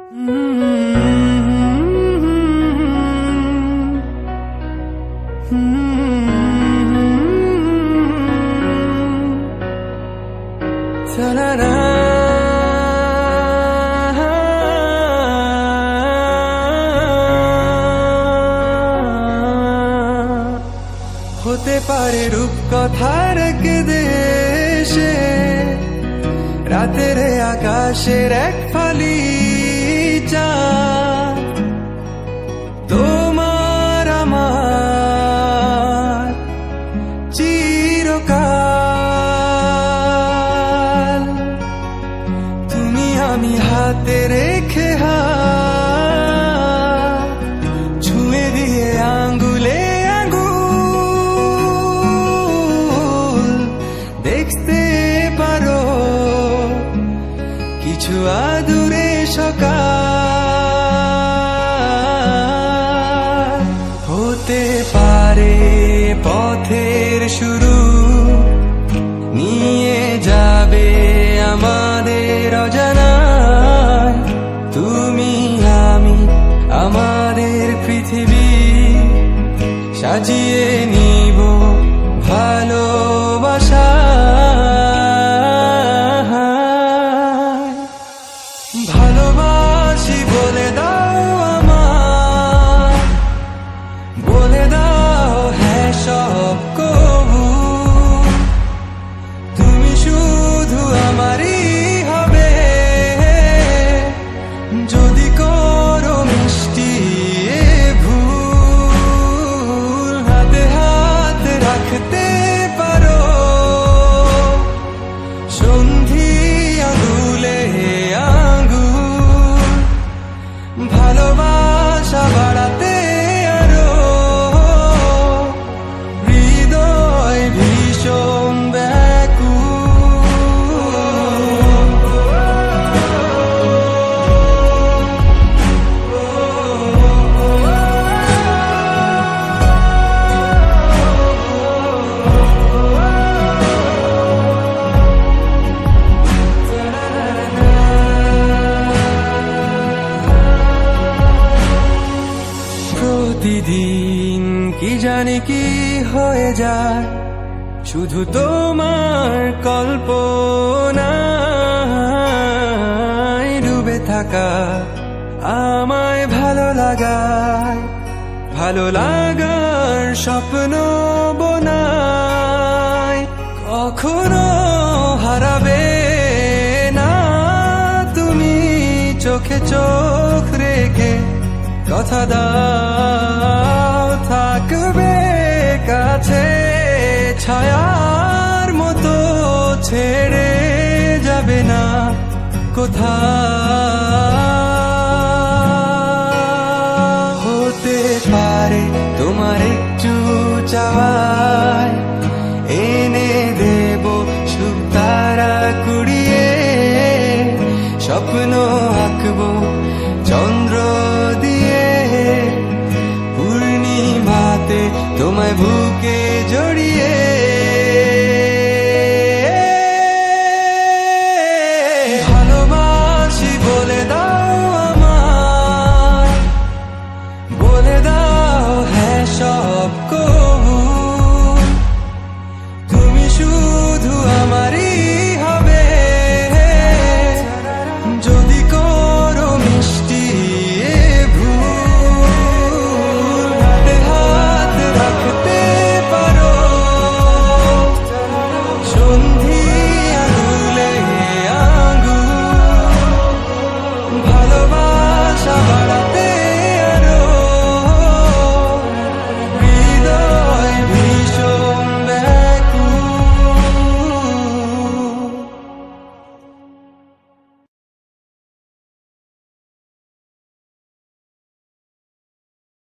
হতে পারে রূপকথার দেশে রাতের আকাশের এক ফালি চাঁদ, তোমার আমার চিরকাল। তুমি আমি হাতে রেখে হাত ছুঁয়ে দিয়ে আঙ্গুলে দেখতে পারো কিছু আদুরে সকাল। হতে পারে পথের শুরু, নিয়ে যাবে আমাদের অজানায়। তুমি আমি আমাদের পৃথিবী সাজিয়ে নিব ভালোবাসা। ভালোবাসি বলে দাও আমার, বলে দাও হ্যাঁ সব কবু। তুমি শুধু আমারই হবে, যদি করো মিষ্টি ভুল। হাতে হাত রাখতে পারো সন্ধি আঙুলে আঙ্গুল। ভালোবাসা বাড়াতে আরো হৃদয় ভীষণ প্রতিদিন কি জানি কি হয়ে যায় শুধু তোমার কল্পনায় ডুবে থাকা আমায় ভালো লাগায়। ভালো লাগার স্বপ্ন বোনায় কখনো হারাবে না তুমি চোখে চোখ রেখে। কথা দাও থাকবে কাছে ছায়ার মতো, ছেড়ে যাবে না কোথাও। হতে পারে তোমার একটু চাওয়ায় এনে দেব সুখ তারা কুড়িয়ে। স্বপ্ন আঁকবো চন্দ্র দিয়ে, পূর্ণিমাতে তোমায় বুকে জড়িয়ে।